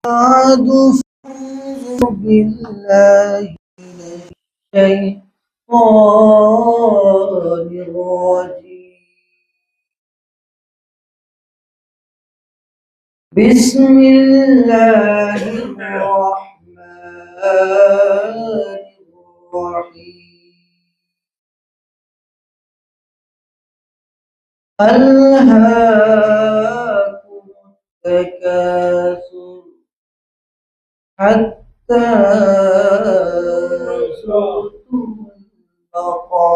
بعد فأعوذ بالله من الشيطان الرجيم. بسم الله الرحمن الرحيم. ألهاكم التكاثر حتى زرتم المقابر.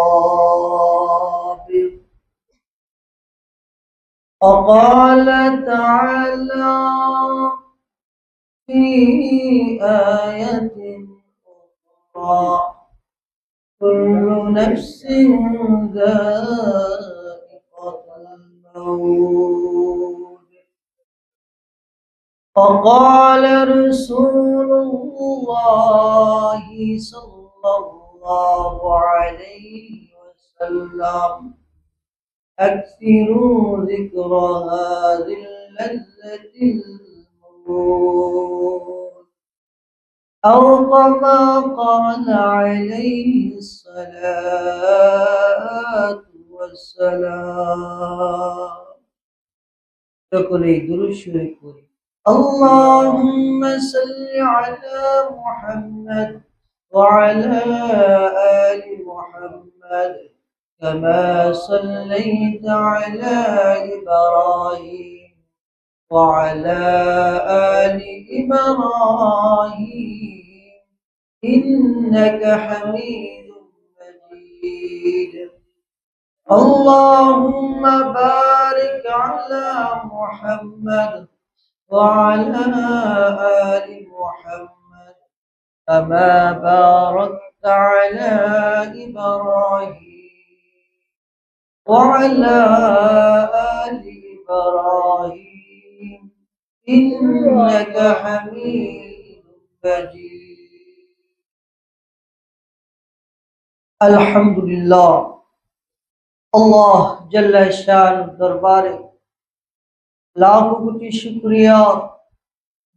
وقال تعالى في آية أخرى: كل نفس ذائقة الموت. وقال رسول الله صلى الله عليه وسلم: أكثروا ذكر هذه اللذة الموت، أو كما قال عليه الصلاة والسلام. সকলেই দুরূদ শরীফ পড়ি। اللهم صل على محمد وعلى آل محمد كما صليت على إبراهيم وعلى آل إبراهيم إنك حميد مجيد. اللهم بارك على محمد وعلى آل محمد كما باركت على إبراهيم وعلى آل إبراهيم إنك حميد مجيد. الحمد لله। আল্লাহ জাল্লা শানুর দরবারে লাখো কোটি শুকরিয়া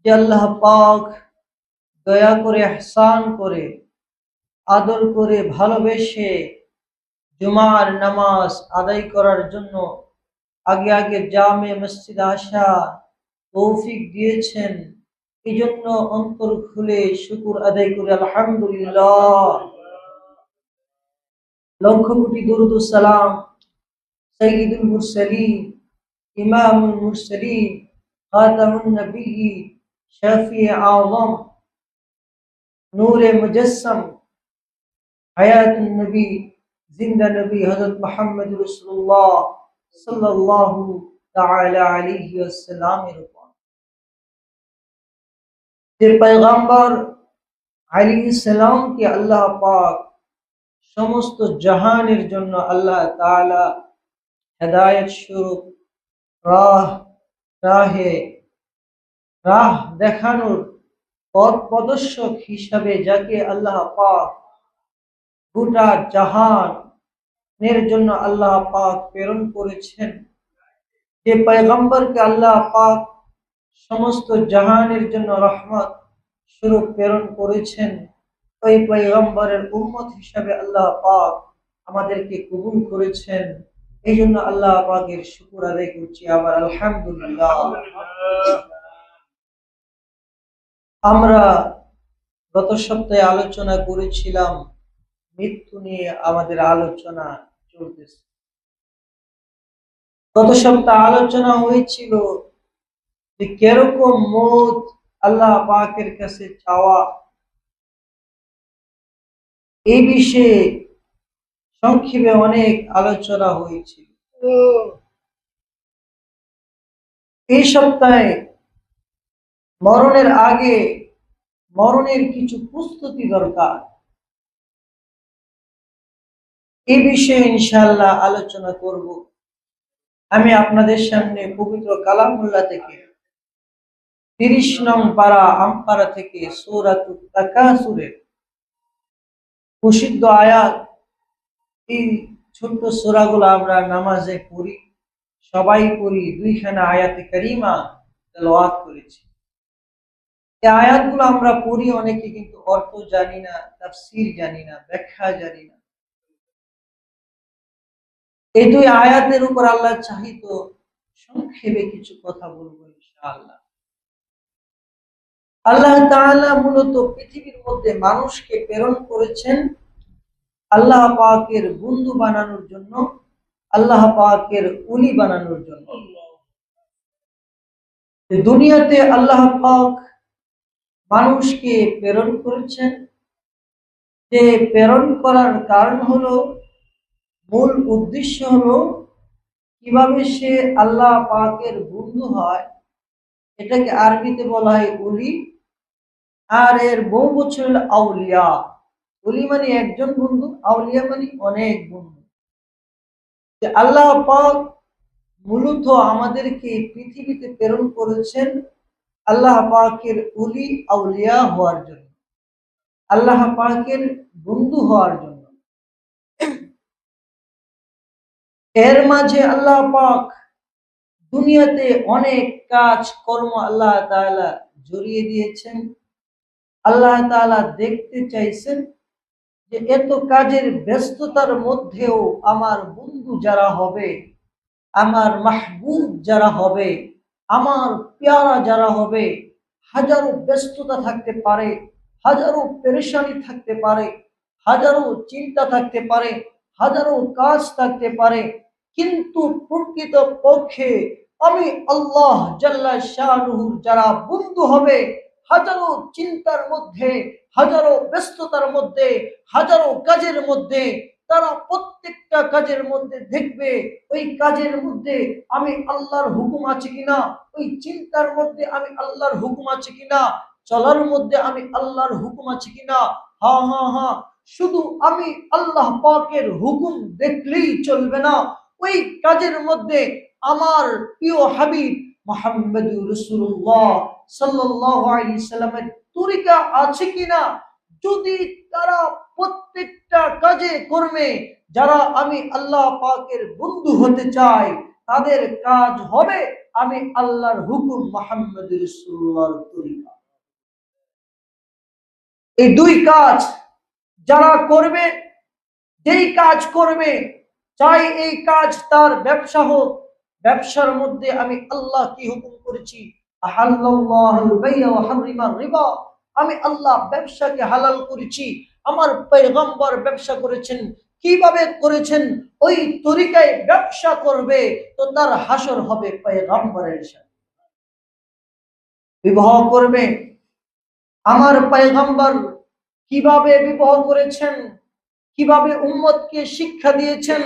যে আল্লাহ পাক দয়া করে ইহসান করে আদর করে ভালোবেসে জুমার নামাজ আদায় করার জন্য আগে আগে জামে মসজিদ আসা তৌফিক দিয়েছেন। এই জন্য অন্তর খুলে শুকর আদায় করে আলহামদুলিল্লাহ। লক্ষ কোটি দরুদ ও সালাম সাইয়্যিদুল মুরসালিন ইমামুল মুরসালিন খাতামুন নবিয়্যিন শাফিঈ আযম নূরে মুজাসসাম হায়াতুন নবী জিন্দা নবী হযরত মুহাম্মদ রাসূলুল্লাহ সাল্লাল্লাহু তাআলা আলাইহি ওয়াসাল্লামের উপর যে পয়গম্বর আলাইহিস সালামকে আল্লাহ পাক সমস্ত জাহানের জন্য আল্লাহ তাআলা হেদায়েত স্বরূপ রাহ দেখানোর পথ প্রদর্শক হিসাবে যাকে আল্লাহ পাক গোটা জাহানের জন্য আল্লাহ পাক প্রেরণ করেছেন, যে পয়গম্বরকে আল্লাহ পাক সমস্ত জাহানের জন্য রহমত স্বরূপ প্রেরণ করেছেন, ওই পয়গম্বরের উম্মত হিসাবে আল্লাহ পাক আমাদেরকে কবুল করেছেন। এই জন্য আল্লাহ পাকের শুকর আদায় করছি আবার আলহামদুলিল্লাহ। আমরা গত সপ্তাহে আলোচনা করেছিলাম, মৃত্যু নিয়ে আমাদের আলোচনা চলতেছে। গত সপ্তাহে আলোচনা হয়েছিল যে কিরকম মওত আল্লাহ পাকের কাছে চাওয়া, এই বিষয়ে সংক্ষেপে অনেক আলোচনা হয়েছিল। এই সপ্তাহে মরণের আগে মরণের কিছু প্রস্তুতি দরকার, এই বিষয়ে ইনশাআল্লাহ আলোচনা করব। আমি আপনাদের সামনে পবিত্র কালামুল্লাহ থেকে 30 নং পারা আমপারা থেকে সূরাতুত তাকাসুরের প্রসিদ্ধ আয়াত, এই ছোট্ট সূরাগুলো আমরা নামাজে পড়ি, সবাই পড়ি, 2খানা আয়াতে কারিমা তেলাওয়াত করেছি। এই আয়াতগুলো আমরা পড়ি, অনেকে কিন্তু অর্থ জানি না, তাফসীর জানি না, ব্যাখ্যা জানি না। এই দুই আয়াতের উপর আল্লাহ চাহিত সংক্ষেপে কিছু কথা বলবো ইনশাআল্লাহ। আল্লাহ তাআলা মূলত পৃথিবীর মধ্যে মানুষকে প্রেরণ করেছেন আল্লাহ পাকের বন্ধু বানানোর জন্য, আল্লাহ পাকের ওলি বানানোর জন্য। দুনিয়াতে আল্লাহ পাক মানুষকে প্রেরণ করেছেন, যে প্রেরণ করার কারণ হলো, মূল উদ্দেশ্য হলো কিভাবে সে আল্লাহ পাকের বন্ধু হয়। এটাকে আরবিতে বলা হয় ওলি, আর এর বহু বছর হলো আউলিয়া। ওলি মানে একজন বন্ধু, আউলিয়া মানে অনেক বন্ধু। আল্লাহ পাক মূলত আমাদেরকে পৃথিবীতে প্রেরণ করেছেন আল্লাহ পাকের ওলি আউলিয়া হওয়ার জন্য, আল্লাহ পাকের বন্ধু হওয়ার জন্য। এর মাঝে আল্লাহ পাক দুনিয়াতে অনেক কাজ কর্ম আল্লাহ তাআলা জড়িয়ে দিয়েছেন। আল্লাহ তাআলা দেখতে চাইছেন যে এত কাজের ব্যস্ততার মধ্যেও আমার বন্ধু যারা হবে, আমার মাহবুব যারা হবে, আমার পেয়ারা যারা হবে, হাজারো ব্যস্ততা থাকতে পারে, হাজারো পেরেশানি থাকতে পারে, হাজারো চিন্তা থাকতে পারে, হাজারো কাজ থাকতে পারে, কিন্তু প্রকৃত পক্ষে আমি আল্লাহ জাল্লা শানুহুর যারা বন্ধু হবে, হাজারো চিন্তার মধ্যে, হাজারো ব্যস্ততার মধ্যে, হাজারো কাজের মধ্যে, তারা প্রত্যেকটা কাজের মধ্যে দেখবে ওই কাজের মধ্যে আমি আল্লাহর হুকুম আছে কিনা, ওই চিন্তার মধ্যে আমি আল্লাহর হুকুম আছে কিনা, চলার মধ্যে আমি আল্লাহর হুকুম আছে কিনা। হা হা হা, শুধু আমি আল্লাহ পাকের হুকুম দেখলেই চলবে না, ওই কাজের মধ্যে আমার প্রিয় হাবিব মুহাম্মদুর রাসূলুল্লাহ সাল্লাল্লাহু আলাইহি সাল্লামের তরিকা আছে কিনা। যদি তারা প্রত্যেকটা কাজে কর্মে যারা আমি আল্লাহ পাকের বন্ধু হতে চাই, তাদের কাজ হবে আমি আল্লাহর হুকুম মুহাম্মদুর রাসূলুল্লাহর তরিকা। এই দুই কাজ যারা করবে, যেই কাজ করবে, চাই এই কাজ তার ব্যবসা হোক, ব্যবসার মধ্যে আমি আল্লাহ কি হুকুম করেছি, আহাল্লাল্লাহুল বাই'a ওয়া হাররামার রিবা, আমি আল্লাহ ব্যবসাকে হালাল করেছি, আমার পয়গম্বর ব্যবসা করেছেন, কিভাবে করেছেন ওই তরিকায় ব্যবসা করবে, তো তার হাসর হবে পয়গম্বরের সাথে। বিবাহ করবে, আমার পয়গম্বর কিভাবে বিবাহ করেছেন, কিভাবে উম্মতকে শিক্ষা দিয়েছেন,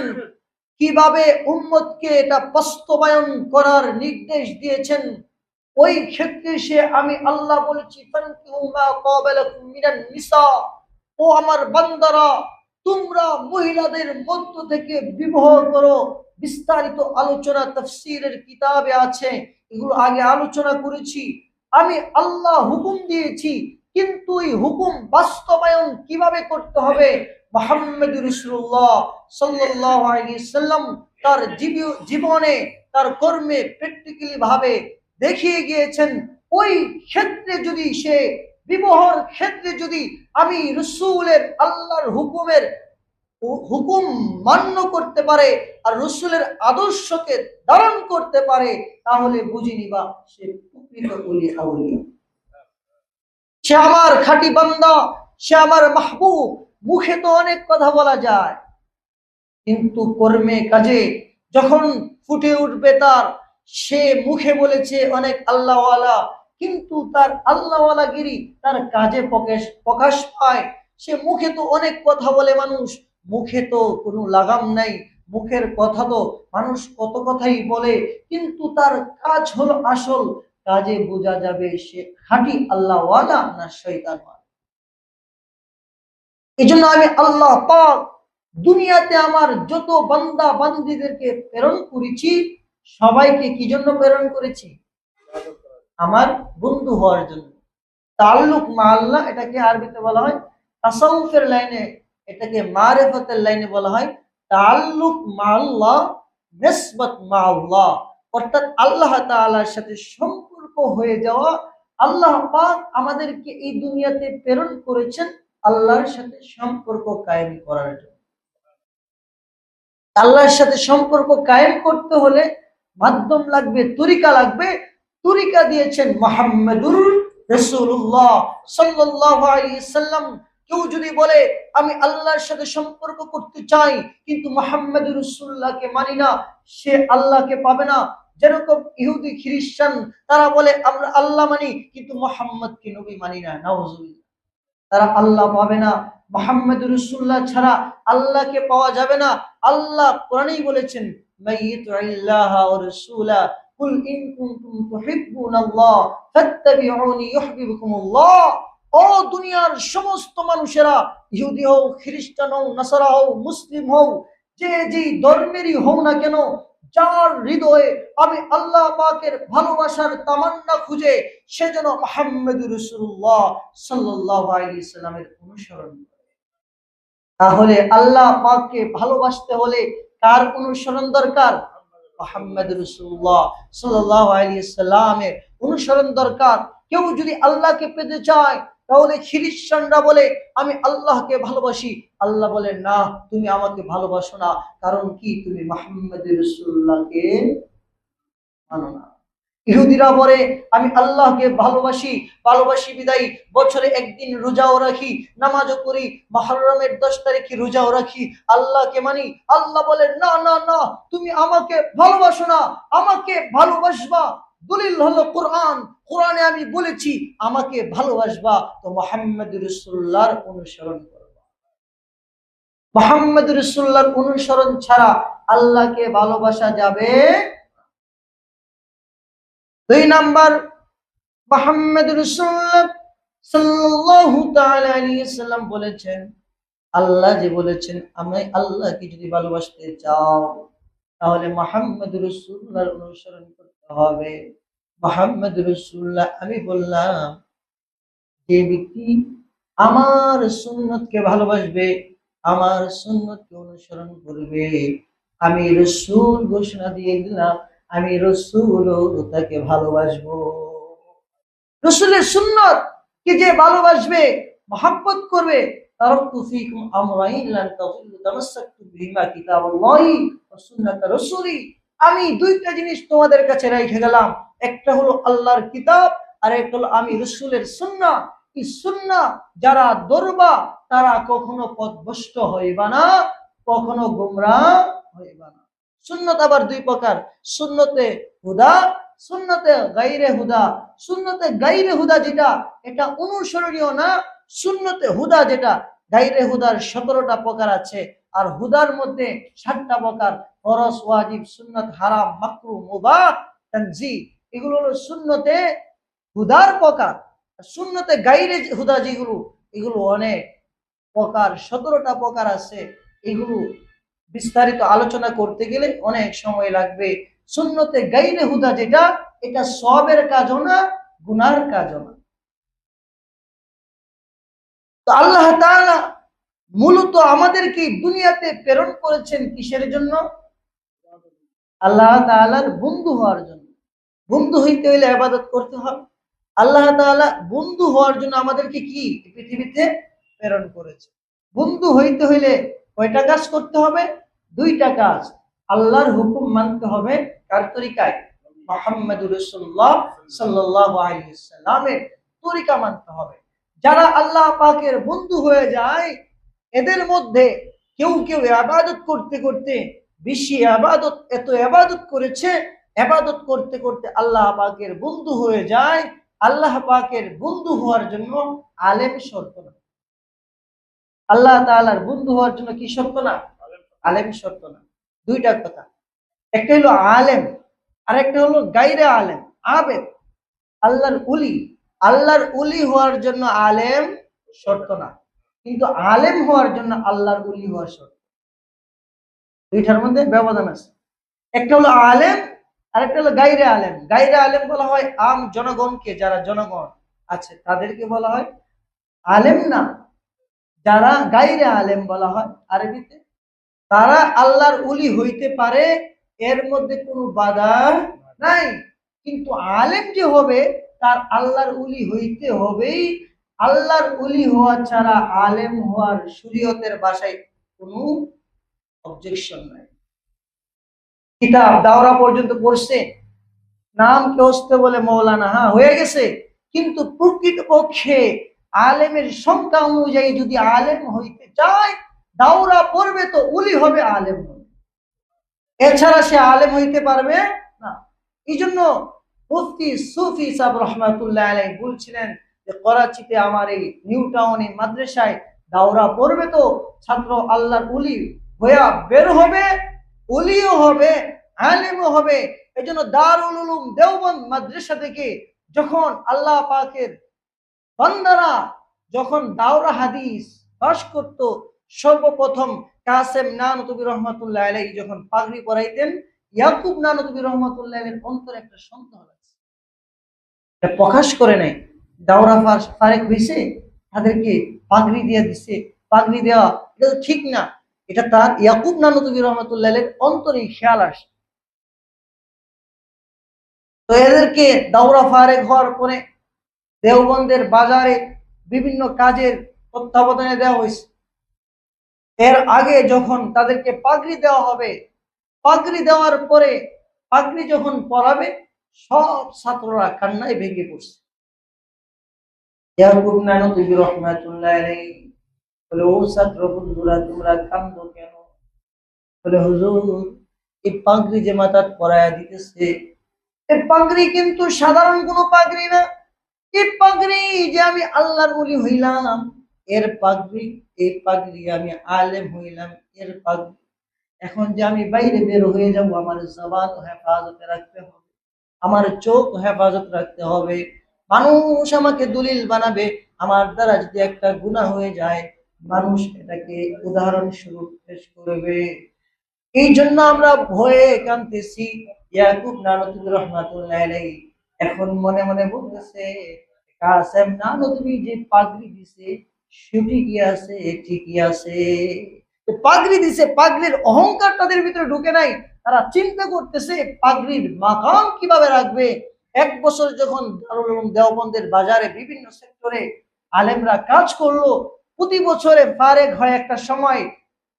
কিভাবে উম্মতকে এটা বাস্তবায়ন করার নির্দেশ দিয়েছেন, ওই ক্ষেত্রে সে আমি আল্লাহ বলেছি ফানকিহু মা তাবা লাকুম মিনান নিসা, ও আমার বান্দারা তোমরা মহিলাদের মধ্য থেকে বিবাহ করো। বিস্তারিত আলোচনা তাফসীরের কিতাবে আছে, এগুলো আগে আলোচনা করেছি। আমি আল্লাহ হুকুম দিয়েছি, কিন্তু এই হুকুম বাস্তবায়ন কিভাবে করতে হবে, মুহাম্মদুর রাসূলুল্লাহ সাল্লাল্লাহু আলাইহি সাল্লাম তার জীবনে, তার কর্মে প্র্যাকটিক্যালি ভাবে দেখিয়ে গিয়েছেন। ওই ক্ষেত্রে যদি সে বিবাহর ক্ষেত্রে যদি আমি রাসূলের আল্লাহর হুকুম মান্য করতে পারে আর রাসূলের আদর্শকে ধারণ করতে পারে, তাহলে বুঝে নিবা সে প্রকৃত ওলি আউলিয়া, সে আমার খাঁটি বান্দা, সে আমার মাহবুব। মুখে তো অনেক কথা বলা যায়, কিন্তু কর্মে কাজে যখন ফুটে উঠবে তার, সে মুখে বলেছে অনেক আল্লাহওয়ালা, কিন্তু তার আল্লাহওয়ালাগিরি তার কাজে প্রকাশ পায়। সে মুখে তো অনেক কথা বলে মানুষ, মুখে তো কোনো লাগাম নাই, মুখের কথা তো মানুষ কত কথাই বলে, কিন্তু তার কাজ হলো আসল, কাজে বোঝা যাবে সে খাঁটি আল্লাহওয়ালা না শয়তান। এই জন্য আমি আল্লাহ পাক দুনিয়াতে আমার যত বান্দা বান্দীদেরকে প্রেরণ করেছি, সবাইকে কি জন্য প্রেরণ করেছি, আমার বন্ধু হওয়ার জন্য। তাল্লুক মা আল্লাহ, এটাকে আরবিতে বলা হয় তাসাউফের লাইনে, এটাকে মারিফাতের লাইনে বলা হয় তাল্লুক মা আল্লাহ, নিসবত মা আল্লাহ, অর্থাৎ আল্লাহ তাআলার সাথে সম্পর্ক হয়ে যাওয়া, আল্লাহ পাক আমাদেরকে এই দুনিয়াতে প্রেরণ করেছেন আল্লাহর সাথে সম্পর্ক কায়েম করার জন্য। আল্লাহর সাথে সম্পর্ক কায়েম করতে হলে মাধ্যম লাগবে, তরিকা লাগবে। তরিকা দিয়েছেন মুহাম্মাদুর রাসূলুল্লাহ সাল্লাল্লাহু আলাইহি সাল্লাম। কেউ যদি বলে আমি আল্লাহর সাথে সম্পর্ক করতে চাই কিন্তু মুহাম্মাদুর রাসূলুল্লাহকে মানি না, সে আল্লাহকে পাবে না। যেরকম ইহুদি খ্রিস্টান, তারা বলে আমরা আল্লাহ মানি কিন্তু মুহাম্মদকে নবী মানি না, নাউজুবিল্লাহ। তারা আল্লাহ পাবে না। মুহাম্মদুর রাসূলুল্লাহ ছাড়া আল্লাহকে পাওয়া যাবে না। আল্লাহ কোরআনেই বলেছেন মাইয়ুতিল্লাহা ওয়া রাসূলা কুল ইন কুনতুম তুহিব্বুনাল্লাহ ফাত্তাবিউনি ইউহিব্বুকুমুল্লাহ। ও দুনিয়ার সমস্ত মানুষেরা, ইহুদি হও, খ্রিস্টান হও, নাসারা হও, মুসলিম হও, যে যেই ধর্মেরই হও না কেন, যার হৃদয়ে আমি আল্লাহ পাকের ভালোবাসার তামান্না খুঁজে, সেজন্য মুহাম্মদুর রাসূলুল্লাহ সাল্লাল্লাহু আলাইহি সাল্লামের অনুসরণ করে। তাহলে আল্লাহ পাককে ভালোবাসতে হলে কার অনুসরণ দরকার? মুহাম্মদুর রাসূলুল্লাহ সাল্লাল্লাহু আলাইহি সাল্লামের অনুসরণ দরকার। কেউ যদি আল্লাহকে পেতে চায় তাহলে খ্রিস্টানরা বলে আমি আল্লাহকে ভালোবাসি, আল্লাহ বলেন না তুমি আমাকে ভালোবাসো না, কারণ কি তুমি মুহাম্মদুর রাসূলুল্লাহকে মানো না। ইহুদিরা বলে আমি আল্লাহকে ভালোবাসি, ভালোবাসি বিদায়ী বছরে একদিন রোজাও রাখি, নামাজও করি, মুহররমের 10 তারিখে রোজাও রাখি, আল্লাহকে মানি। আল্লাহ বলেন না না না, তুমি আমাকে ভালোবাসো না, আমাকে ভালোবাসবা দলিল হলো কোরআন। কোরআনে আমি বলেছি আমাকে ভালোবাসবা, তো মুহাম্মদুর রাসূলুল্লাহর অনুসরণ করবা। মুহাম্মদুর রাসূলুল্লাহর অনুসরণ ছাড়া আল্লাহকে ভালোবাসা যাবে। 2 নাম্বার, মুহাম্মদুর রাসূলুল্লাহ সাল্লাল্লাহু তাআলা আলাইহি সাল্লাম বলেছেন, আল্লাহ যে বলেছেন আমি আল্লাহকে যদি ভালোবাসতে চাও তাহলে মুহাম্মদুর রাসূলুল্লাহর অনুসরণ করতে হবে। মুহাম্মদুর রাসূলুল্লাহ, আমি বললাম যে ব্যক্তি আমার সুন্নতকে ভালোবাসবে, আমার সুন্নতকে অনুসরণ করবে, আমি রাসূল ঘোষণা দিয়ে দিলাম আমি রাসূলও তাকে ভালোবাসবো। রাসূলের সুন্নত কে যে ভালোবাসবে, মহব্বত করবে, তারাকতু ফীকুম আমরাইন লান তাযিল্লু তামাসসাকতু বিহিমা কিতাবাল্লাহি ওয়া সুন্নাত রাসূলি। আমি দুইটা জিনিস তোমাদের কাছে রেখে গেলাম, একটা হলো আল্লাহর কিতাব আর একটা হলো আমি রাসূলের সুন্নাহ। এই সুন্নাহ যারা ধরবা তারা কখনো পথভ্রষ্ট হইবা না, কখনো গোমরাহ হইবা না। সুন্নত আবার দুই প্রকার, সুন্নতে হুদা, সুন্নতে গায়রে হুদা। সুন্নতে গায়রে হুদা যেটা, এটা অনুসরণীয় না। সুন্নতে হুদা যেটা, গায়রে হুদার 17টা প্রকার আছে, আর হুদার মধ্যে 7টা প্রকার, ফরজ, ওয়াজিব, সুন্নাত, হারাম, মাকরুহ, মুবাহ, তানজিহ। এগুলো হলো সুন্নতে হুদার প্রকার। সুন্নতে গায়রে হুদা যেগুলো, এগুলো অনেক প্রকার, 17টা প্রকার আছে। এগুলো বিস্তারিত আলোচনা করতে গেলে অনেক সময় লাগবে। সুন্নতে গায়রে হুদা যেটা, এটা সওয়াবের কাজও না, গুনার কাজও না। তো আল্লাহ তাআলা মূলত আমাদেরকে দুনিয়াতে প্রেরণ করেছেন কিসের জন্য? আল্লাহ তাআলার বন্ধু হওয়ার জন্য। বন্ধু হইতে হইলে ইবাদত করতে হবে। আল্লাহ তাআলা বন্ধু হওয়ার জন্য আমাদেরকে কি পৃথিবীতে প্রেরণ করেছে। বন্ধু হইতে হইলে কয়টা কাজ করতে হবে? 2টা কাজ। আল্লাহর হুকুম মানতে হবে, কার তরিকায়? মুহাম্মদুর রাসূলুল্লাহ সাল্লাল্লাহু আলাইহি সাল্লামের তরিকা মানতে হবে। যারা আল্লাহ পাকের বন্ধু হয়ে যায়, এদের মধ্যে কেউ কেউ ইবাদত করতে করতে বেশি ইবাদত, এত ইবাদত করেছে, ইবাদত করতে করতে আল্লাহ পাকের বন্ধু হয়ে যায়। আল্লাহ পাকের বন্ধু হওয়ার জন্য আলেম শর্ত না। আল্লাহ তাআলার বন্ধু হওয়ার জন্য কি শর্ত না? আলেম শর্ত না। 2টা কথা, একটা হলো আলেম আর একটা হলো গায়রে আলেম, আবেদ। আল্লাহর উলি, আল্লাহর উলি হওয়ার জন্য আলেম শর্ত না, কিন্তু আলেম হওয়ার জন্য আল্লাহর উলি হওয়া শর্ত। 2টার মধ্যে ব্যবধান আছে। একটা হলো আলেম আর একটা হলো গায়রে আলেম। গায়রে আলেম বলা হয় আম জনগণকে, যারা জনগণ আছে তাদেরকে বলা হয় আলেম না। যারা গায়রে আলেম বলা হয় আরবিতে, তারা আল্লাহর উলি হইতে পারে, এর মধ্যে কোনো বাধা নাই। কিন্তু আলেম যে হবে তার আল্লাহর উলি হইতে হবেই। আল্লাহর উলি হওয়া ছাড়া আলেম হওয়ার শরীয়তের ভাষায় কোনো অবজেকশন নাই। কিতাব দাওরা পর্যন্ত পড়ছে, নাম কেউস্তে বলে মৌলানা, হ্যাঁ হয়ে গেছে, কিন্তু প্রকৃতপক্ষে আলেমের সংখ্যা অনুযায়ী যদি আলেম হইতে চায়, দাওরা পড়বে তো উলি হবে, আলেম হবে, এছাড়া সে আলেম হইতে পারবে না। এই জন্য মুফতি সুফি সাহেব রহমাতুল্লাহ আলাইহি বলছিলেন যে করাচিতে আমার এই নিউ টাউনে মাদ্রাসায় দাওরা পড়বে তো ছাত্র আল্লাহর উলি হইয়া বের হবে, উলিও হবে, আলেমও হবে। এই জন্য দারুল উলুম দেওবন্দ মাদ্রাসা থেকে যখন আল্লাহ পাকের বান্দারা যখন দাওরা হাদিস পাশ করত, সর্বপ্রথম কাসেম নানতুবি রহমাতুল্লাহ আলাইহি যখন পাগড়ি পরাইতেন, ইয়াকুব নানতুবি রহমাতুল্লাহ আলাইহির অন্তরে একটা সন্দেহ আছে, প্রকাশ করে নাই। দাওরা ফারেক হয়েছে, তাদেরকে পাগড়ি দিয়ে দিছে, পাগড়ি দেওয়া এটা তো ঠিক না, এটা তার ইয়াকুব নানতুবি রহমাতুল্লাহ আলাইহির অন্তরে খেয়াল আসে। তো এদেরকে দাওরা ফারেক হওয়ার পরে দেওবন্দের বাজারে বিভিন্ন কাজের তত্ত্বাবধানে দেওয়া হয়েছে। এর আগে যখন তাদেরকে পাগড়ি দেওয়া হবে, পাগড়ি দেওয়ার পরে পাগড়ি যখন পরাবে, সব ছাত্ররা কান্নায় ভেঙে পড়ছে। ইয়াকুব নানতুবি রহমাতুল্লাহ আলাইহি বলে, ও ছাত্র বন্ধুরা তোমরা কান্দো কেন? বলে, হুজুর এই পাগড়ি যে মাথায় পরায়া দিতেছে, এই পাগড়ি কিন্তু সাধারণ কোনো পাগড়ি না, এই পাগড়ি যে আমি আল্লাহর ওলি হইলাম এর পাগড়ি, এই পাগড়ি আমি আলেম হইলাম এর পাগড়ি। এখন যে আমি বাইরে বের হয়ে যাব, আমার জবান হেফাজতে রাখতে হবে, আমার চোখ হেফাজত রাখতে হবে। মানুষ আমাকে দলিল বানাবে, আমার দ্বারা যদি একটা গুনাহ হয়ে যায় মানুষ এটাকে উদাহরণস্বরূপ পেশ করবে। এই জন্য আমরা ভয়ে কাঁদতেছি। ইয়াকুব নানতুবি রহমাতুল্লাহ আলাইহি এখন মনে মনে বলতেছে, কাসেম নানতুবি যে পাগড়ি দিছে সেটি কি আছে, ঠিকই আছে, পাগড়ি দিছে, পাগড়ির অহংকার তাদের ভিতরে ঢুকে নাই। তারা চিন্তা করতেছে পাগড়ির মাকাম কিভাবে রাখবে। এক বছর যখন দারুল উলুম দেওবন্দের বাজারে বিভিন্ন সেক্টরে আলেমরা কাজ করলো, প্রতি বছরে ফারেক হয় একটা সময়,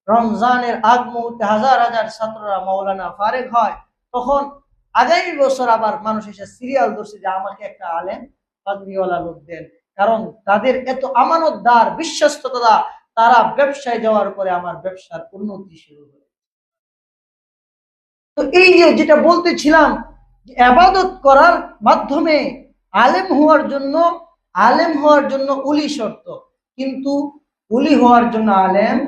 রমজানের আগ মুহূর্তে হাজার হাজার ছাত্ররা মাওলানা ফারেক হয়, তখন আগামী বছর আবার মানুষ এসে সিরিয়াল ধরছে যে আমাকে একটা আলেম পাগড়িওয়ালা লোক দেন, কারণ তাদের এত আমানতদার বিশ্বস্ততা, তারা ব্যবসায় যাওয়ার পরে আমার ব্যবসার উন্নতি শুরু হয়। তো এই যে যেটা বলতেছিলাম, ইবাদত করার মাধ্যমে আলেম হওয়ার জন্য উলি শর্ত, কিন্তু উলি হওয়ার জন্য আলেম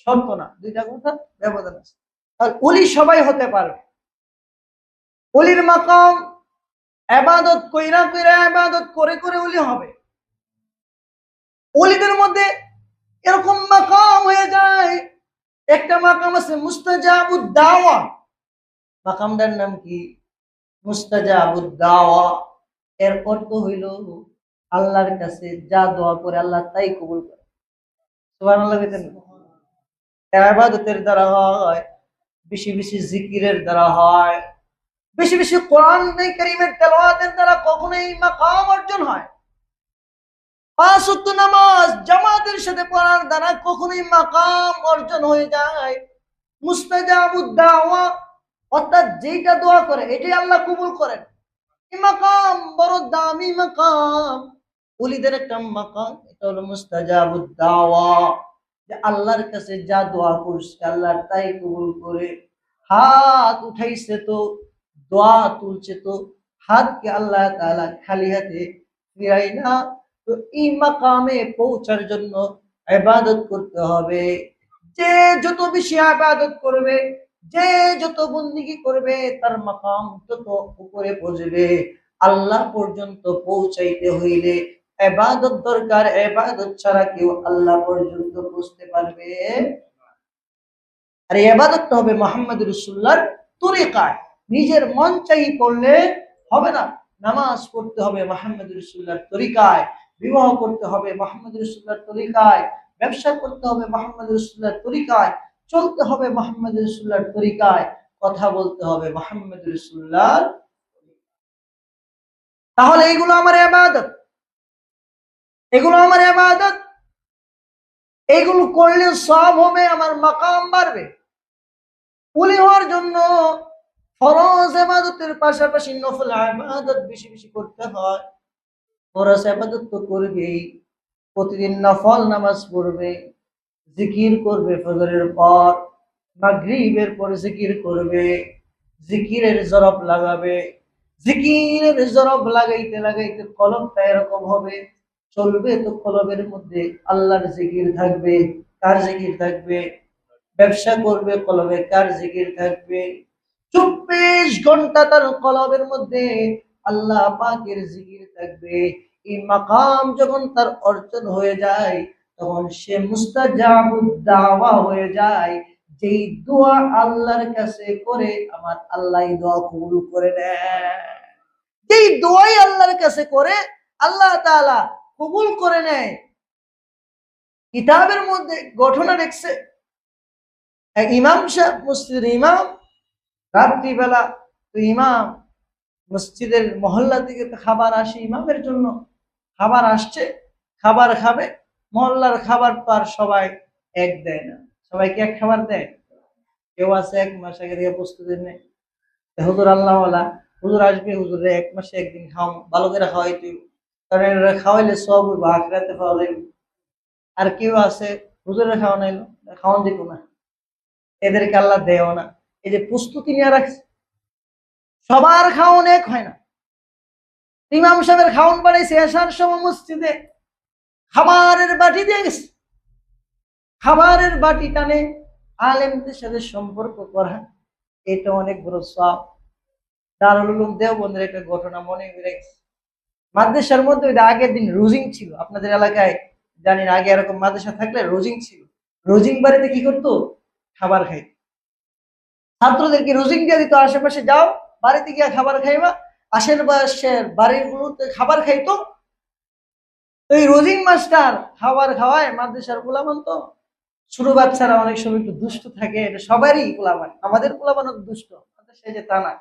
শর্ত না, দুইটা কথা ব্যবধান আছে। আর উলি সবাই হতে পারবে, উলির মাকাম ইবাদত কইরা কইরা ইবাদত করে করে উলি হবে। উলিদের মধ্যে এরকম মাকাম হয়ে যায়, একটা মাকাম আছে মুস্তাজাবুদ দাওয়া, মাকামটার নাম কি? মুস্তাজাবুদ দাওয়া। এর অর্থ হইল আল্লাহর কাছে যা দোয়া করে আল্লাহ তাই কবুল করে। সুবহানাল্লাহ। ইবাদতের দ্বারা হয়, বেশি বেশি জিকিরের দ্বারা হয়, বেশি বেশি কোরআন কারীমের তেলাওয়াতের দ্বারা কখনোই মাকাম অর্জন হয়। পাঁচ ওয়াক্ত নামাজ জামাতের সাথে পড়ার দ্বারা কখনোই মাকাম অর্জন হয়ে যায়। মুস্তাজাবুদ দাওয়া অর্থাৎ যেটা দোয়া করে এটাই আল্লাহ কবুল করেন। এই মাকাম বড় দামি মাকাম, ওলিদের একটা মাকাম, এটা হলো মুস্তাজাবুদ দাওয়া, যে আল্লাহর কাছে যা দোয়া করছে আল্লাহ তাই কবুল করে। হাত উঠাইছে তো, দোয়া তুলছে তো, হাতকে আল্লাহ তাআলা খালি হাতে ফিরাই না। তো এই মাকামে পৌঁছার জন্য ইবাদত করতে হবে। যে যত বেশি ইবাদত করবে, যে যত বন্দেগী করবে, তার মাকাম তত উপরে পৌঁছবে। আল্লাহ পর্যন্ত পৌঁছাইতে হইলে ইবাদত দরকার, ইবাদত ছাড়া কেউ আল্লাহ পর্যন্ত পৌঁছতে পারবে। আর ইবাদতটা হবে মুহাম্মদ রাসূলুল্লাহর তরিকায়, নিজের মন চাই করলে হবে না। নামাজ পড়তে হবে মুহাম্মদ রাসূলুল্লাহর তরিকায়, বিবাহ করতে হবে মুহাম্মদ রাসূলুল্লাহর তরিকায়, ব্যবসা করতে হবে মুহাম্মদ রাসূলুল্লাহর তরিকায়, চলতে হবে মুহাম্মদ রাসূলুল্লাহর তরিকায়, কথা বলতে হবে মুহাম্মদ রাসূলুল্লাহর। তাহলে এগুলো আমার ইবাদত, এগুলো আমার ইবাদত, এগুলো করলে সব হবে, আমার মাকাম বাড়বে। ওলি হওয়ার জন্য ফরজ ইবাদতের পাশাপাশি নফল ইবাদত বেশি বেশি করতে হয়। ফরজ ইবাদত তো করবেই, প্রতিদিন নফল নামাজ পড়বে, জিকির করবে, ফজরের পর মাগরিবের পর জিকির করবে, জিকিরের জরব লাগাবে, জিকিরের জরব লাগাইতে লাগাইতে কলমটা এরকম হবে, চলবে তো কলবের মধ্যে আল্লাহর জিকির থাকবে। কার জিকির থাকবে? ব্যবসা করবে, কলবে কার জিকির থাকবে? 24 ঘন্টা তার কলবের মধ্যে আল্লাহ পাকের জিকির থাকবে। এই মাকাম যখন তার অর্জন হয়ে যায়, তখন সে মুস্তাজাবুদ দাওয়া হয়ে যায়। যেই দোয়া আল্লাহর কাছে করে, আমার আল্লাহ দোয়া কবুল করে নেয়। যেই দোয়াই আল্লাহর কাছে করে, আল্লাহ তাআলা কবুল করে নেয়। কিতাবের মধ্যে ঘটনা দেখছে, এক ইমাম সাহেব, মসজিদের ইমাম, রাত্রিবেলা তো ইমাম মসজিদের মহল্লা থেকে তো খাবার আসে ইমামের জন্য, খাবার আসছে, খাবার খাবে। মহল্লার খাবার তো আর সবাই এক দেয় না, সবাইকে এক খাবার দেয়? কেউ আছে 1 মাস আগে থেকে প্রস্তুতি নেই, হুজুর আল্লাহওয়ালা, হুজুর আসবে, হুজুরে 1 মাসে একদিন খাও, ভালো করে খাওয়াই তুই, কারণ এরা খাওয়াইলে সব আখরাতে খাওয়া যাবে। আর কেউ আছে হুজুরে খাওয়া নাইলো, খাওয়ান দিত না, এদেরকে আল্লাহ দেও না। এই যে প্রস্তুতি নিয়ে রাখছে, সবার খাওয়ান এক হয় না। ইমাম সাহেবের খাওয়ান বাড়াইছে, এসার সময় মসজিদে খাবারের বাটি দিয়ে গেছে, খাবারের বাটি টানে আলেমদের সাথে সম্পর্ক করা, এটা অনেক বড় সওয়াব। দারুল উলুম দেওবন্দের একটা ঘটনা মনে রেখেছে। মাদ্রাসার মধ্যে আগের দিন রোজিং ছিল, আপনাদের এলাকায় জানি না, আগে এরকম মাদ্রাসা থাকলে রোজিং ছিল। রোজিং বাড়িতে কি করতো? খাবার খাইতো, ছাত্রদেরকে রোজিং দিয়ে দিত, আশেপাশে যাও, বাড়িতে গিয়ে খাবার খাইবা। আশেপাশের বাড়িগুলোতে খাবার খাইতো। এই রোজিং মাস্টার খাবার খাওয়ায় মাদ্রাসার পোলাপান, তো ছোট বাচ্চারা অনেক সময় একটু দুষ্ট থাকে, এটা সবারই পোলাপান, আমাদের পোলাপানও দুষ্ট, সে যে তা না,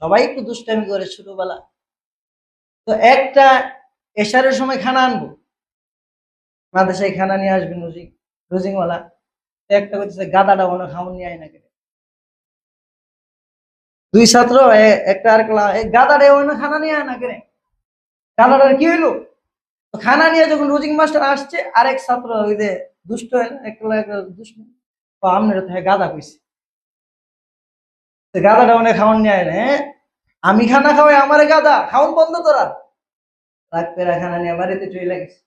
সবাই একটু দুষ্টামি করে ছোটবেলা। তো একটা এশারের সময় খানা আনবো, মাদ্রাসায় খানা নিয়ে আসবেন রোজিং, রোজিংওয়ালা। একটা করতেছে গাদাটা মনে খাওয়ান নিয়ে আয় না কেন, দুই ছাত্র একটা আর গাদাটা অন্য খানা নিয়ে আয় না কেন, গাদাটার কি হইলো? তো খানা নিয়ে যখন রোজিং মাস্টার আসছে, আরেক ছাত্র ওই যে দুষ্ট হয় না, একটা দুষ্ট, আপনার তো গাদা কইছে, গাদাটা অনেক খাওয়ান নিয়ে আয় না, হ্যাঁ আমি খানা খাওয়াই, আমার গাদা খাওয়ান বন্ধ করা। রাগ পেরা খানা নিয়ে বাড়িতে চলে গেছে,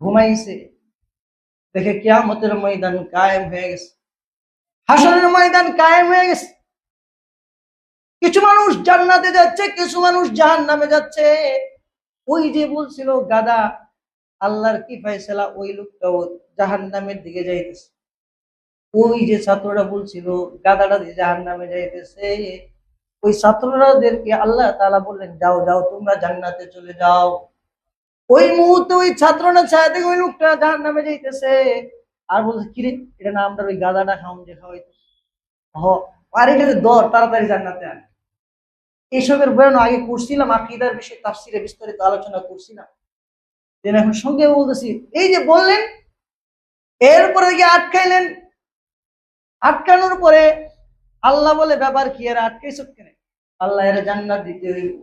ঘুমাইছে। দেখে কিয়ামতের ময়দান কায়েম হয়ে গেছে, হাসরের ময়দান কায়েম হয়ে গেছে। কিছু মানুষ জান্নাতে যাচ্ছে, কিছু মানুষ জাহান্নামে যাচ্ছে। ওই যে বলছিল গাদা, আল্লাহর কি ফয়সালা, ওই লোকটাও জাহান্নামের দিকে যাইতেছে। ওই যে ছাত্ররা বলছিল গাদাটা জাহান্নামে যাইতেছে, ওই ছাত্ররাদেরকে আল্লাহ তাআলা বললেন, যাও যাও তোমরা জান্নাতে চলে যাও। ওই মুহূর্তে ওই ছাত্ররা চায় দেখে ওই লোকটা জাহান্নামে যাইতেছে, আর বলছে কিরে, এটা না আমরা ওই গাদাটা খাওন যে খাওয়াইতেছে, হ আর এটা দর তাড়াতাড়ি জান্নাতে আন। এইসবের বয়ান আগে করছিলাম, আকীদার বিষয়ে তাফসীরে বিস্তারিত আলোচনা করছিলাম। দেন এখন সঙ্গে বলতেছি, এই যে বললেন, এরপরে গিয়ে আটকাইলেন, আটকানোর পরে আল্লাহ বলে, ব্যাপার কি, এরা আটকাইছ কেন? আল্লাহ এরা জান্নাত দিতে হইব,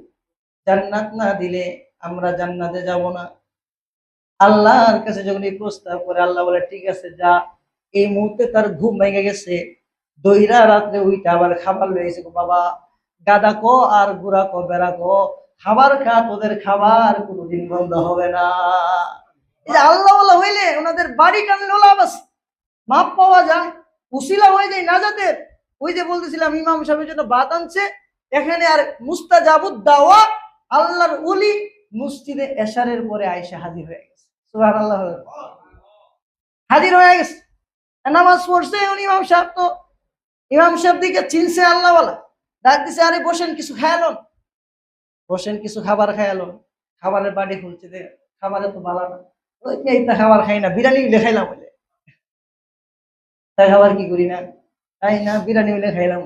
জান্নাত না দিলে আমরা জান্নাতে যাব না। আল্লাহর কাছে যখন এই প্রস্তাব করে, আল্লাহ বলে ঠিক আছে যা। এই মুহূর্তে তার ঘুম ভেঙে গেছে, দইরা রাত্রে উইটা আবার খাবার লয়েছে, বাবা গাদা কো আর গুড়া কো বেড়া কো, খাবার খা, তোদের খাবার কোনোদিন বন্ধ হবে না। এই যে আল্লাহ বলা হইলে ওনাদের বাড়ি টানলে লাভ আছে, মাপ পাওয়া যায়, উসিলা হয়ে যায় নাজাতের। ওই যে বলতেছিলাম ইমাম সাহেবের জন্য বাত আনছে এখানে, আর মুস্তাজাবুদ দাওয়া, আল্লাহর ওলি মসজিদে এশারের পরে আয়েশা হাজির হয়ে গেছে, সুবহানাল্লাহ, হাজির হয়ে গেছে, নামাজ পড়ছে। উনি ইমাম সাহেব, তো ইমাম সাহেব দিকে চিনছে আল্লাহওয়ালা, ডাক দিছে, আরে বসেন কিছু খায়ালন, বসেন কিছু খাবার খায়ালন। খাবারের বাড়ি খুলছে, খাবারে তো ভালো না, ওই এইটা খাবার খাই না, বিরিয়ানি মিলে খাইলাম বলে, তাই খাবার কি করি না, তাই না বিরিয়ানি মিলে খাইলাম।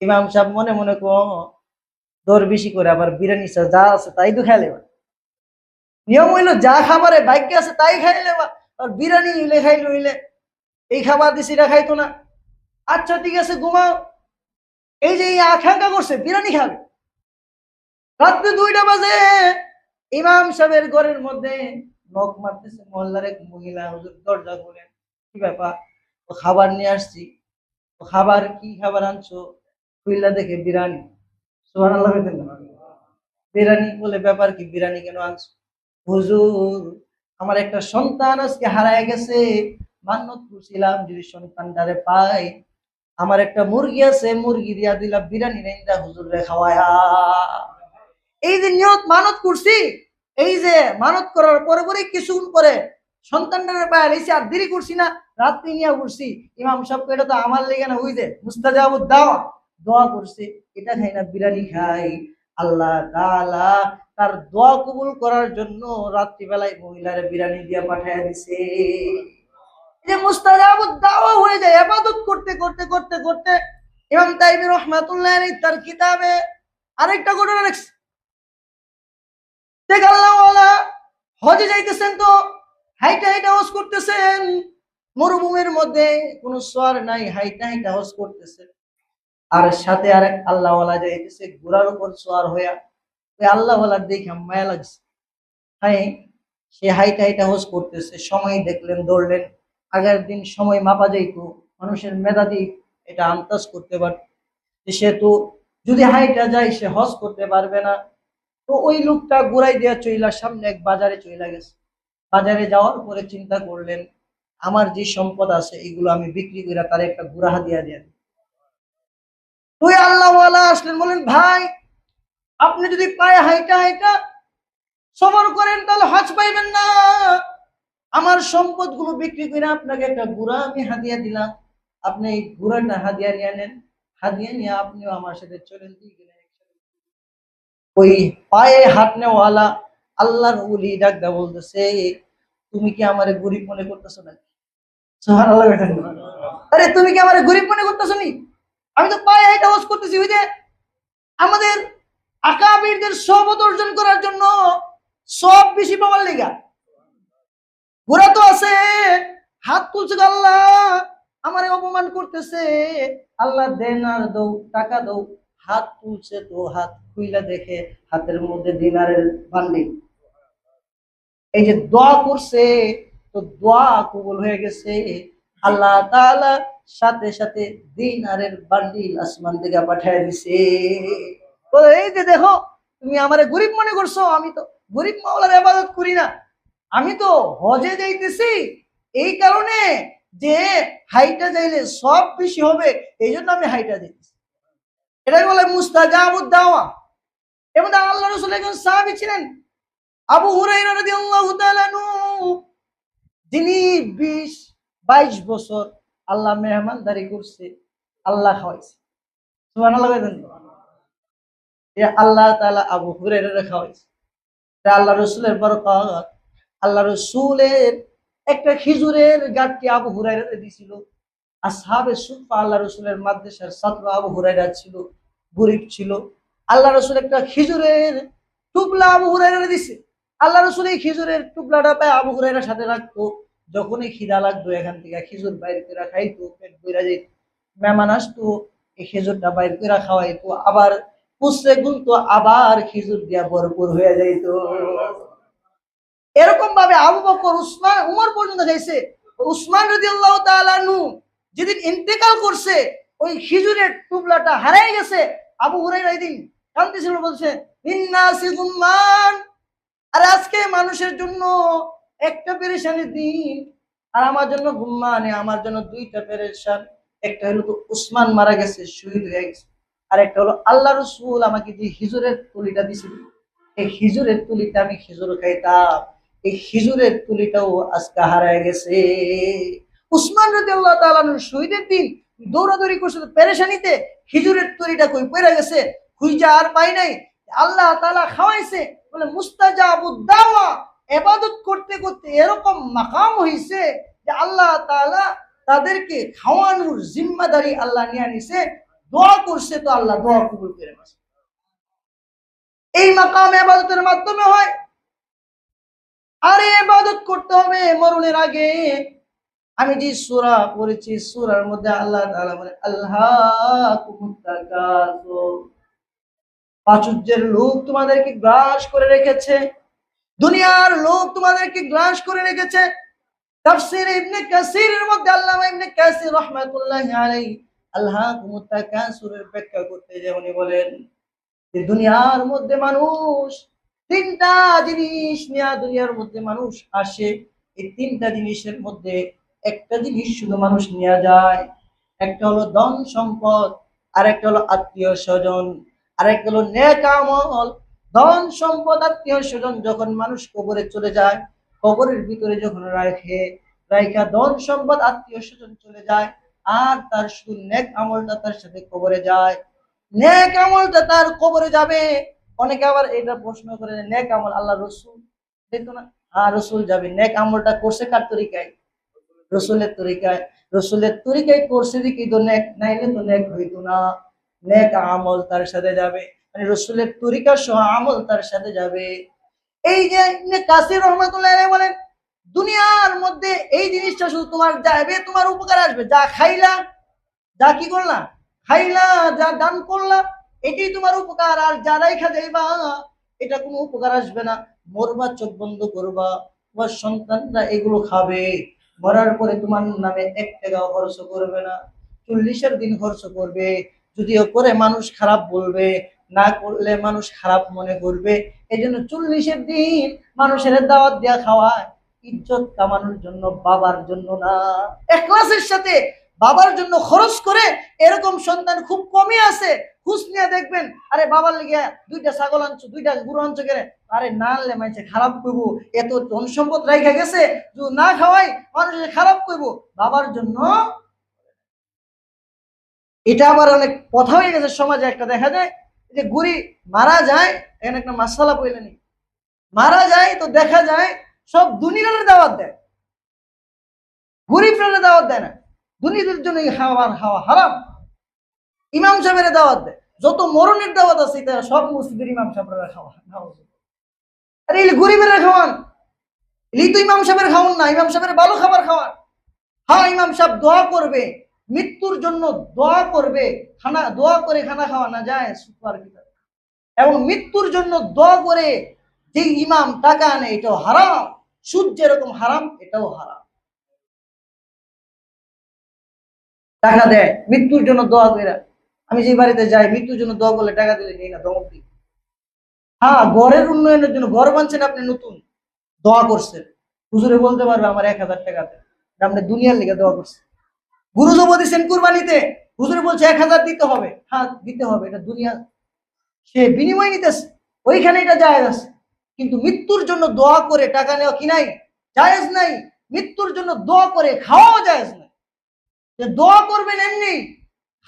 ইমাম সাহেব মনে মনে দর বেশি করে আবার বিরিয়ানি যা আছে তাই তো খাইলে নিয়ম হইলো যা খাবারে ভাগ্যে আছে তাই খাইলে আর বিরিয়ানি হইলে খাইলে হইলে এই খাবার দিছি এটা খাইতো না। আচ্ছা ঠিক আছে ঘুমাও, এই যে এই আকাঙ্ক্ষা করছে বিরিয়ানি খাবে, রাত্রে 2টা বাজে ইমাম সাহেবের ঘরের মধ্যে নখ মারতেছে মহল্লার এক মহিলা, হুজুর দরজা খুলেন, কি ব্যাপার? ও খাবার নিয়ে আসছি। ও খাবার কি খাবার আনছো? খুইলা দেখে বিরিয়ানি। সুবহানাল্লাহ বলতেন না? বিরিয়ানি বলে ব্যাপার কি, বিরিয়ানি কেন আনছো? হুজুর আমার একটা সন্তান আজকে হারায় গেছে, মান্নত করছিলাম যদি সন্তানটারে পাই, আমার একটা মুরগি আছে মুরগি দিয়া দিলাম বিরিয়ানি রাইন্দা হুজুর রে খাওয়ায়া। এই যে নিয়ত মানত করছি, এই যে মানত করার পরে পরে কিছুক্ষণ পরে সন্তানটারে পায় এসে আর দেরি করছি না, রাত্রি নিয়ে করছি। ইমাম সাহেব এটা তো আমার লেগে না, ওই যে মুস্তাজাবুদ দাওয়া দোয়া করছে, এটা খাই না বিরিয়ানি খাই। আল্লাহ তাআলা তার দোয়া কবুল করার জন্য রাত্রিবেলায় মহিলারে বিরিয়ানি দিয়ে পাঠিয়ে দিছে। যে মুস্তাজাবুদ দাওয়া হয়ে যায় ইবাদত করতে করতে করতে করতে। ইমাম তাইমি রহমাতুল্লাহ আলাইহি তার কিতাবে আরেকটা ঘটনা লিখছে। দেখ আল্লাহওয়ালা হজে যাইতেছেন, তো হাইটা হাইটা হজ করতেছেন, মরুভূমির মধ্যে কোনো সোয়ার নাই, হাইটা হাইটা হজ করতেছেন। আর সাথে আরেক আল্লাহওয়ালা যাইতেছে ঘোড়ার উপর সোয়ার হইয়া। ওই আল্লাহওয়ালার দেখে মায়া লাগছে, হ্যাঁ সে হাইটা হাইটা হজ করতেছে, সময় দেখলেন দৌড়লেন। আগের দিন সময় মাপা যাইতো, মানুষের মেধা দিয়ে এটা আন্দাজ করতে পারত সে তো যদি হাইটা যায় সে হজ করতে পারবে না। তো ওই লোকটা ঘুরাই দিয়া চইলা সামনে এক বাজারে চইলা গেছে। বাজারে যাওয়ার পরে চিন্তা করলেন আমার যে সম্পদ আছে এগুলো আমি বিক্রি করে তার একটা ঘোড়া হাদিয়া দিয়ে দিই। তুই আল্লাহওয়ালা আসলেন, বলেন ভাই আপনি যদি পায়ে হাইটা হাইটা সবর করেন তাহলে হজ পাইবেন না, আমার সম্পদ গুলো বিক্রি করে আপনাকে একটা ঘোড়া আমি হাদিয়া দিলাম, আপনি এই ঘোড়াটা হাদিয়া নিয়ে নেন, হাদিয়া নিয়ে আপনিও আমার সাথে চলেন। ওই পায়ে হাঁটনেওয়ালা আল্লাহর ওলি ডাক দা বলতেছে তুমি কি আমারে গরিব মনে করতেছো নাকি? সুবহানাল্লাহ। আরে তুমি কি আমারে গরিব মনে করতেছো নি? আমি তো পায়ে হাঁটা ওয়াজ করতেছি, ওই যে আমাদের আকাবিরদের সহবত অর্জন করার জন্য, সব বেশি পাওয়ার লেগা। ঘোড়া তো আছে, হাত তুলছে আল্লাহ আমারে অপমান করতেছে, আল্লাহ দেন আর দৌ টাকা দৌ। হাত তুলছে তো হাত খুইলা দেখে হাতের মধ্যে দিনারের বান্ডিল। এই যে দোয়া করছে, তো দোয়া কবুল হয়ে গেছে। আল্লাহ তাআলা সাথে সাথে দিনারের বান্ডিল আসমান থেকে পাঠিয়ে দিছে। এই যে দেখো তুমি আমারে গরিব মনে করছো, আমি তো গরিব মাওলার ইবাদত করি না, আমি তো হজে যাইতেছি এই কারণে যে হাইটা যাইলে সব বেশি হবে, এই জন্য আমি হাইটা যাইতেছি। এটাই বলে মুস্তাজাবুদ দাওয়া। এবং আল্লাহ রাসূল একজন সাহাবী ছিলেন আবু হুরায়রা রাদিয়াল্লাহু তাআলা আনহু, যিনি 20-22 বছর আল্লাহ মেহমানদারি করছে, আল্লাহ খাওয়াইছে। সুবহানাল্লাহ। আল্লাহ তাআলা আবু হুরায়রা খাওয়াইছে, আল্লাহ রসুলের বরকত। আল্লাহ রসুলের একটা খেজুরের গাছটি আবু হুরায়রা দিয়েছিল। আসহাবে সুফা আল্লাহ রসুলের মাদ্রাসার ছাত্র আবু হুরায়রা ছিল, গরিব ছিল। আল্লাহ রসুল একটা খেজুরের টুকলা আবু হুরায়রা দিছে। আল্লাহ রসুল এই খেজুরের টুকলাটা পায় আবু হুরায়রার সাথে রাখতো, যখনই খিদা লাগতো এখান থেকে খেজুর বাইর করে খাইতো, পেট ভরে যেত। মেহমান আসতো এই খেজুরটা বাইর করে খাওয়াইতো, আবার পুষরে গুনতো, আবার খেজুর দিয়া ভরপুর হয়ে যাইত। এরকম ভাবে আবু বকর উসমান উমর পর্যন্ত খাইছে। উসমান রাদিয়াল্লাহু তাআলা আনহু যেদিন ইন্তেকাল করছে, ওই খেজুরের টুকলাটা হারিয়ে গেছে। আবু হুরায়রা এদিন কাঁদতেছিল, বলছে ইন্নাসি গুম্মান, আর আজকে মানুষের জন্য একটা পেরেশানির দিন, আর আমার জন্য গুম্মানে, আমার জন্য 2টা পেরেশান। একটা হলো তো উসমান মারা গেছে, শহীদ হয়ে গেছে, আর একটা হলো আল্লাহ রসুল আমাকে যে খেজুরের তুলিটা দিছিল, এই খেজুরের তুলিটা আমি খেজুর খাইতাম, এই খেজুরের তুলিটাও আজকে হারায় গেছে। উসমান রাদিয়াল্লাহু তাআলা শহীদের দিন দৌড়াদৌড়ি করছে পেরেশানিতে, খেজুরের তুলিটা কই পড়ে গেছে, খুঁজা আর পাই নাই। আল্লাহ তাআলা খাওয়াইছে, বলে মুস্তাজাবুদ দাওয়া। ইবাদত করতে করতে এরকম মাকাম হইছে যে আল্লাহ তাআলা তাদেরকে খাওয়ানোর জিম্মাদারি আল্লাহ নিয়ে নিছে। দোয়া করছে তো আল্লাহ দোয়া কবুল করে নিছে। এই মাকাম ইবাদতের মাধ্যমে হয়। আর এই ইবাদত করতে হবে মরণের আগে। আমি যে সূরা পড়েছি, সূরার মধ্যে আল্লাহ তাআলা বলেন আল্লাহকুমুত তাকাসুর, প্রাচুর্যের লোভ তোমাদেরকে গ্রাস করে রেখেছে, দুনিয়ার লোভ তোমাদেরকে গ্রাস করে রেখেছে। তাফসীর ইবনে কাসিরের মধ্যে আল্লামা ইবনে কাসির রাহমাতুল্লাহি আলাইহি আল্লাহকুমুত তাকাসুরের ব্যাখ্যা করতে যে উনি বলেন যে দুনিয়ার মধ্যে মানুষ তিনটা জিনিস নিয়ে দুনিয়ার মধ্যে মানুষ আসে। এই তিনটা জিনিসের মধ্যে একটা জিনিস শুধু মানুষ নিয়ে যায়, একটা হলো ধন সম্পদ, আর একটা হলো আত্মীয় স্বজন, আর একটা হলো নেক আমল। ধন সম্পদ আত্মীয় স্বজন যখন মানুষ কবরে চলে যায়, কবরের ভিতরে যখন রাইখা ধন সম্পদ আত্মীয় স্বজন চলে যায়, আর তার শুধু নেক আমলটা তার সাথে কবরে যায়। নেক আমলটা তার কবরে যাবে। অনেকে আবার এটা প্রশ্ন করে নেক আমল আল্লাহ রসুল দিত না। হ্যাঁ, রসুল যাবে। নেক আমলটা করছে কার তরিকায়? রসুলের তরিকায়। রসুলের তরিকায় করছে দেখি তো নেক, নাইলে তো নেক হইতো না। নেক আমল তার সাথে যাবে, মানে রসুলের তরিকা সহ আমল তার সাথে যাবে। এই যে ইবনে কাসির রাহমাতুল্লাহি আলাইহি বলেন দুনিয়ার মধ্যে এই জিনিসটা শুধু তোমার যাবে, তোমার উপকার আসবে। যা খাইলা, যা কি করলাম, খাইলা, যা দান করলাম, এটাই তোমার উপকার। আর যারাই খাইবা এটা কোনো উপকার আসবে না। মরবা, চোখ বন্ধ করবা, তোমার সন্তানরা এগুলো খাবে। মরার পরে তোমার নামে 1 টাকাও খরচ করবে না, 40-এর দিন খরচ করবে। যদিও করে মানুষ খারাপ বলবে, না করলে মানুষ খারাপ মনে করবে। এই জন্য 40-এর দিন মানুষের দাওয়াত দেওয়া খাওয়ায় ইজ্জত কামানোর জন্য, বাবার জন্য না। এখলাসের সাথে বাবার জন্য খরচ করে এরকম সন্তান খুব কমই আছে। খুশ নিয়ে দেখবেন, আরে বাবার লেগে 2টা ছাগল আনছো, 2টা গরু আনছো কেন? আরে না আনলে মানুষে খারাপ করবো, এত ধন সম্পদ রেখে গেছে, যদি না খাওয়াই মানুষের খারাপ করবো বাবার জন্য। এটা আবার অনেক কথা হয়ে গেছে সমাজে। একটা দেখা যায় যে গুড়ি মারা যায়, এখানে একটা মাসালা পড়লে নেই, মারা যায় তো দেখা যায় সব দুনিয়ার দাওয়াত দেয়, গরিবরা দাওয়াত দেয় না। দুনিয়াদের জন্য খাবার খাওয়া হারাম। ইমাম সাহেবের দাওয়াত দেয়, যত মরণের দাওয়াত আছে এটা সব মসজিদের ইমাম সাহেবরা খাওয়া। আরে এই গরিবেরা খাওয়ান, এই তো ইমাম সাহেবের খাওয়ান না, ইমাম সাহেবের ভালো খাবার খাওয়ান। হ্যাঁ, ইমাম সাহেব দোয়া করবে, মৃত্যুর জন্য দোয়া করবে, খানা দোয়া করে খানা খাওয়া না যায় সুপার কিতাব। এবং মৃত্যুর জন্য দোয়া করে যে ইমাম টাকা আনে এটাও হারাম। সুদ যেরকম হারাম, এটাও হারাম। টাকা দেয় মৃত্যুর জন্য দোয়া করে। আমি যে বাড়িতে যাই, মৃত্যুর জন্য দোয়া করলে টাকা দিলে নেই না, ধমক দিই। হ্যাঁ, ঘরের উন্নয়নের জন্য, ঘর বানছেন আপনি নতুন, দোয়া করছেন, হুজুরে বলতে পারবে আমার 1000 টাকা দেন, আপনি দুনিয়ার লিগে দোয়া করছেন। গুরু জব দিচ্ছেন কুরবানিতে, হুজুরে বলছে 1000 দিতে হবে। হ্যাঁ দিতে হবে, এটা দুনিয়া, সে বিনিময় নিতেছে, ওইখানে এটা জায়েজ আছে। কিন্তু মৃত্যুর জন্য দোয়া করে টাকা নেওয়া কি নাই? জায়েজ নাই। মৃত্যুর জন্য দোয়া করে খাওয়াও জায়েজ নাই। যে দোয়া করবেন এমনি,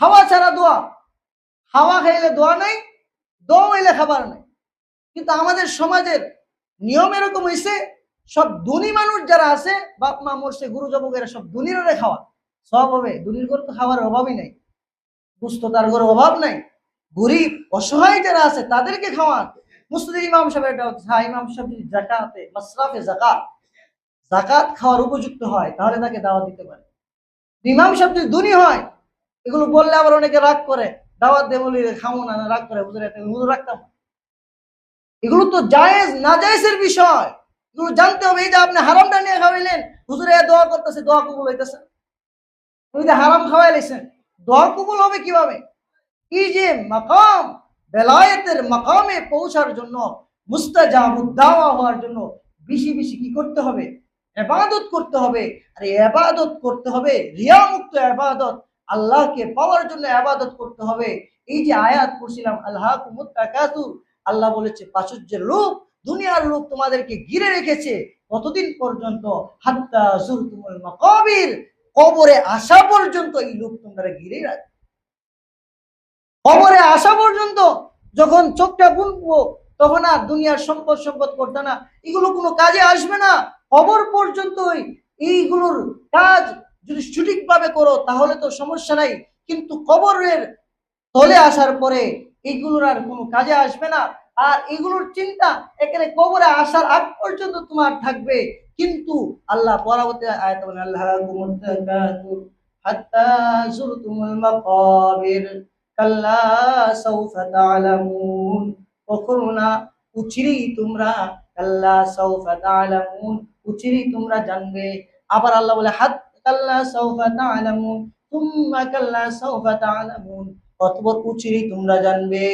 খাওয়া ছাড়া দোয়া, খাওয়া খাইলে দোয়া নাই, দোয়া হইলে খাবার নাই। কিন্তু আমাদের সমাজের নিয়ম এরকম হয়েছে, সব ধনী মানুষ যারা আছে, বাপ মা মরছে, গুরু জবকেরা সব ধনীরা খাওয়া সব হবে। ধনীর ঘর তো খাওয়ার অভাবই নাই, বুঝতো তার ঘরে অভাব নাই। গরিব অসহায় যারা আছে তাদেরকে খাওয়ান। মুসলিম ইমাম সাহেব এটা হচ্ছে, হ্যাঁ ইমাম সাহেব যদি জাকাতে মাসরাফে জাকাত, জাকাত খাওয়ার উপযুক্ত হয় তাহলে তাকে দাওয়াত দিতে পারে। ইমাম সাহেব যদি ধনী হয়, এগুলো বললে আবার অনেকে রাগ করে, দাওয়াত দিয়ে বলি খামো না, রাগ করে, হুজুর হুজুর রাখতাম। এগুলো তো জায়েজ না জায়েজের বিষয়, এগুলো জানতে হবে। এই যে আপনি হারামটা নিয়ে খাওয়াইলেন, হুজুরে দোয়া করতেছে, দোয়া কবুল হইতেছে। ওই যে হারাম খাওয়াইলেছেন, দোয়া কবুল হবে কিভাবে? এই যে মাকাম, বেলায়েতের মাকামে পৌঁছার জন্য, মুস্তাজাবুদ দাওয়া হওয়ার জন্য বেশি বেশি কি করতে হবে? ইবাদত করতে হবে। আর ইবাদত করতে হবে রিয়া মুক্ত ইবাদত, আল্লাহকে পাওয়ার জন্য ইবাদত করতে হবে। এই যে আয়াত পড়ছিলাম আল্লাহকুমুত তাকাসুর, আল্লাহ বলেছে প্রাচুর্যের লোভ, দুনিয়ার লোভ তোমাদেরকে ঘিরে রেখেছে কতদিন পর্যন্ত? হাত্তা যুরতুমুল মাকাবির, কবরে আসা পর্যন্ত এই লোভ তোমরা ঘিরে রাখবে। কবরে আসা পর্যন্ত যখন চোখটা বুনবো তখন আর দুনিয়ার সম্পদ সম্পদ করতে না, এগুলো কোনো কাজে আসবে না। কবর পর্যন্তই এইগুলোর কাজ যদি সঠিকভাবে করো তাহলে তো সমস্যা নাই, কিন্তু কবরের তলে আসার পরে এইগুলোর আর কোনো কাজে আসবে না। আর এগুলোর চিন্তা এখানে কবরে আসার আগ পর্যন্ত তোমার থাকবে। কিন্তু আল্লাহ পরবর্তী আয়াতে বলেন, আল্লাহুমুত তাকাতুর হাত্তা যুরতুমুল মাকাবির কাল্লা সাউফা তা'লামুন। কখনো না, উচিরই তোমরা, কাল্লা সাউফা তা'লামুন, উচিরই তোমরা জানবে। আবার আল্লাহ বলে হাত কাল্লা সাউফা তা'লামুন তুম্মা কাল্লা সাউফা তা'লামুন, অতঃপর উচিরই তোমরা জানবে।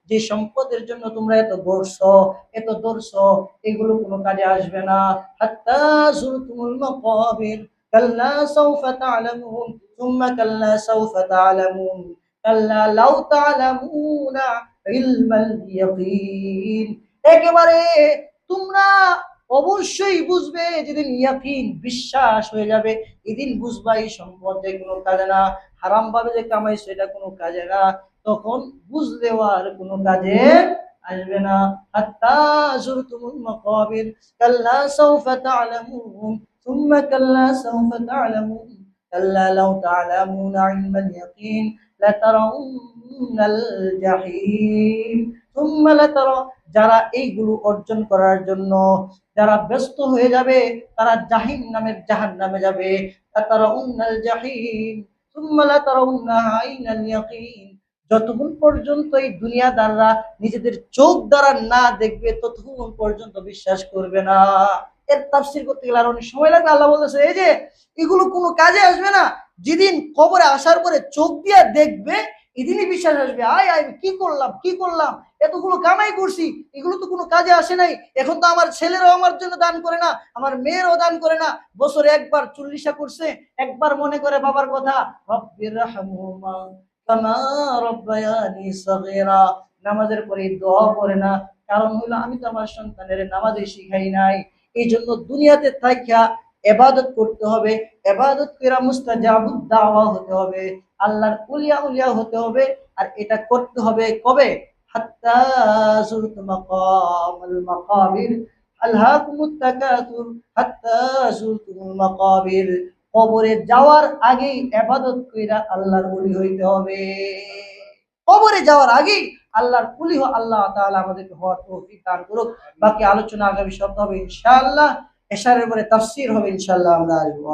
যে সম্পদের জন্য তোমরা এত গড়ছো, এত দৌড়ছো, এগুলো কোনো কাজে আসবে না। হাত্তা যুরতুমুল মাকাবির কাল্লা সাউফা তা'লামুন তুম্মা কাল্লা সাউফা তা'লামুন কাল্লা লাউ তা'লামুনা ইলমাল ইয়াকিন। একেবারে তোমরা অবশ্যই বুঝবে যেদিন ইয়াকিন, বিশ্বাস হয়ে যাবে, এদিন বুঝবা এই সম্পদ যে কোনো কাজে না, হারাম ভাবে যে কামাইছো এটা কোনো কাজে না, তখন বুঝলেও আর কোনো কাজে আসবে না। হাত্তা যুরতুমুল মাকাবির কাল্লা সাউফা তা'লামুন সুম্মা কাল্লা সাউফা তা'লামুন কাল্লা লাউ তা'লামুনা ইলমাল ইয়াকিন লাতারাউন্নাল জাহিম সুম্মা লাতারা। যারা এইগুলো অর্জন করার জন্য যারা ব্যস্ত হয়ে যাবে, তারা জাহিম নামের জাহান্নামে যাবে। লাতারাউন্নাল জাহিম সুম্মা লাতারাউন্নাহা আইনাল ইয়াকিন। যতক্ষণ পর্যন্ত এই দুনিয়াদাররা নিজেদের চোখ দ্বারা না দেখবে, ততক্ষণ পর্যন্ত বিশ্বাস করবে না। এর তাফসীর করতে গেলে আর অনেক সময় লাগবে। আল্লাহ বলতেছে এই যে এগুলো কোনো কাজে আসবে না, যেদিন কবরে আসার পরে চোখ দিয়ে দেখবে, এদিনই বিশ্বাস আসবে। আয় আয় কি করলাম, কি করলাম, এতগুলো কামাই করছি, এগুলো তো কোনো কাজে আসে নাই। এখন তো আমার ছেলেরাও আমার জন্য দান করে না, আমার মেয়েরাও দান করে না, বছরে একবার চল্লিশা করছে, একবার মনে করে বাবার কথা, রব্বির রাহমহুমা কামা রব্বায়ানি সগীরা। নামাজের পরে দোয়া করে না, কারণ হলো আমি তো আমার সন্তানের নামাজে শিখাই নাই। এই জন্য দুনিয়াতে থাকিয়া ইবাদত করতে হবে, ইবাদত করা মুস্তাজাবুদ দাওয়া হতে হবে, আল্লাহর উলিয়া উলিয়া হতে হবে। আর এটা করতে হবে কবে? হাত্তা যুরতুম মাকামাল মাকাবির আলহাকুমুত তাকাতুর হাত্তা যুরতুমুল মাকাবির। কবরে যাওয়ার আগেই ইবাদত কইরা আল্লাহর ওলি হইতে হবে। কবরে যাওয়ার আগেই আল্লাহর ওলি আল্লাহ তাআলা আমাদেরকে হওয়ার তৌফিক দান করুক। বাকি আলোচনা আগামী সপ্তাহে হবে ইনশাআল্লাহ। এশারের পরে তাফসীর হবে ইনশাআল্লাহ। আমরা আসবো।